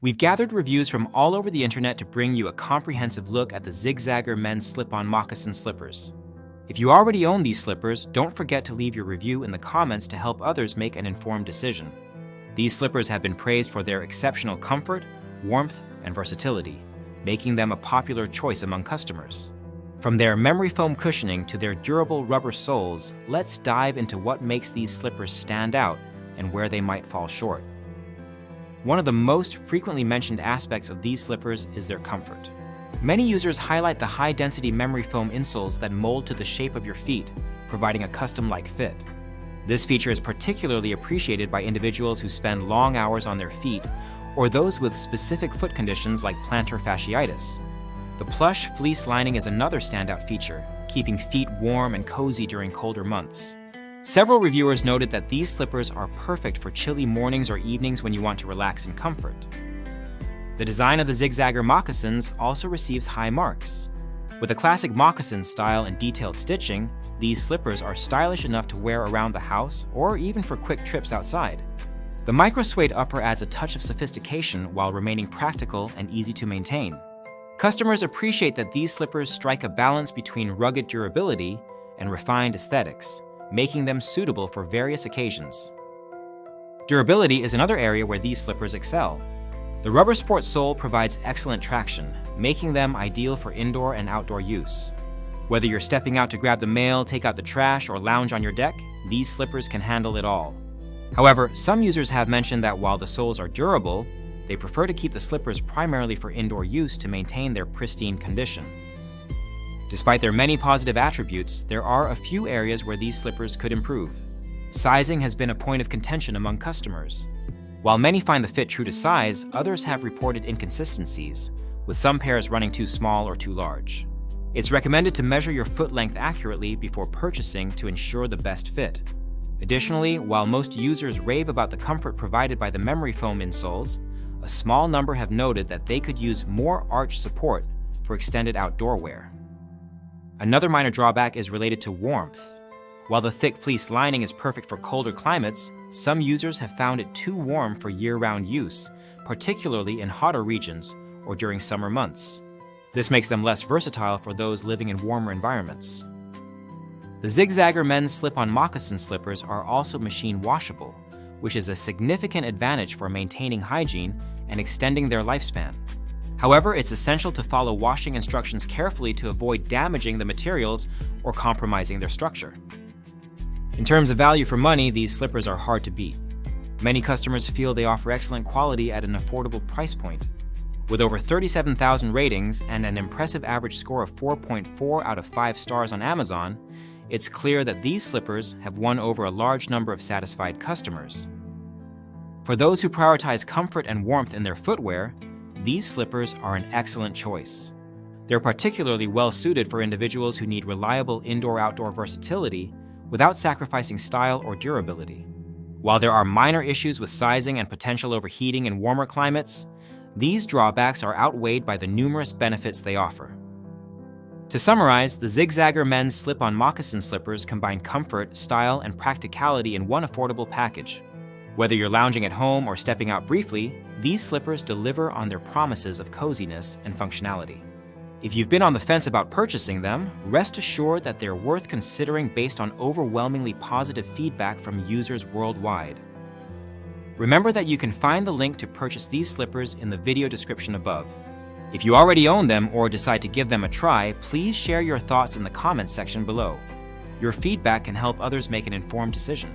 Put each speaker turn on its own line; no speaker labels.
We've gathered reviews from all over the internet to bring you a comprehensive look at the Zigzagger men's slip-on moccasin slippers. If you already own these slippers, don't forget to leave your review in the comments to help others make an informed decision. These slippers have been praised for their exceptional comfort, warmth, and versatility, making them a popular choice among customers. From their memory foam cushioning to their durable rubber soles, let's dive into what makes these slippers stand out and where they might fall short. One of the most frequently mentioned aspects of these slippers is their comfort. Many users highlight the high-density memory foam insoles that mold to the shape of your feet, providing a custom-like fit. This feature is particularly appreciated by individuals who spend long hours on their feet or those with specific foot conditions like plantar fasciitis. The plush fleece lining is another standout feature, keeping feet warm and cozy during colder months. Several reviewers noted that these slippers are perfect for chilly mornings or evenings when you want to relax in comfort. The design of the Zigzagger moccasins also receives high marks. With a classic moccasin style and detailed stitching, these slippers are stylish enough to wear around the house or even for quick trips outside. The micro-suede upper adds a touch of sophistication while remaining practical and easy to maintain. Customers appreciate that these slippers strike a balance between rugged durability and refined aesthetics, making them suitable for various occasions. Durability is another area where these slippers excel. The rubber sport sole provides excellent traction, making them ideal for indoor and outdoor use. Whether you're stepping out to grab the mail, take out the trash, or lounge on your deck, these slippers can handle it all. However, some users have mentioned that while the soles are durable, they prefer to keep the slippers primarily for indoor use to maintain their pristine condition. Despite their many positive attributes, there are a few areas where these slippers could improve. Sizing has been a point of contention among customers. While many find the fit true to size, others have reported inconsistencies, with some pairs running too small or too large. It's recommended to measure your foot length accurately before purchasing to ensure the best fit. Additionally, while most users rave about the comfort provided by the memory foam insoles, a small number have noted that they could use more arch support for extended outdoor wear. Another minor drawback is related to warmth. While the thick fleece lining is perfect for colder climates, some users have found it too warm for year-round use, particularly in hotter regions or during summer months. This makes them less versatile for those living in warmer environments. The Zigzagger men's slip-on moccasin slippers are also machine washable, which is a significant advantage for maintaining hygiene and extending their lifespan. However, it's essential to follow washing instructions carefully to avoid damaging the materials or compromising their structure. In terms of value for money, these slippers are hard to beat. Many customers feel they offer excellent quality at an affordable price point. With over 37,000 ratings and an impressive average score of 4.4 out of 5 stars on Amazon, it's clear that these slippers have won over a large number of satisfied customers. For those who prioritize comfort and warmth in their footwear, these slippers are an excellent choice. They're particularly well suited for individuals who need reliable indoor-outdoor versatility without sacrificing style or durability. While there are minor issues with sizing and potential overheating in warmer climates, these drawbacks are outweighed by the numerous benefits they offer. To summarize, the Zigzagger men's slip-on moccasin slippers combine comfort, style, and practicality in one affordable package. Whether you're lounging at home or stepping out briefly, these slippers deliver on their promises of coziness and functionality. If you've been on the fence about purchasing them, rest assured that they're worth considering based on overwhelmingly positive feedback from users worldwide. Remember that you can find the link to purchase these slippers in the video description above. If you already own them or decide to give them a try, please share your thoughts in the comments section below. Your feedback can help others make an informed decision.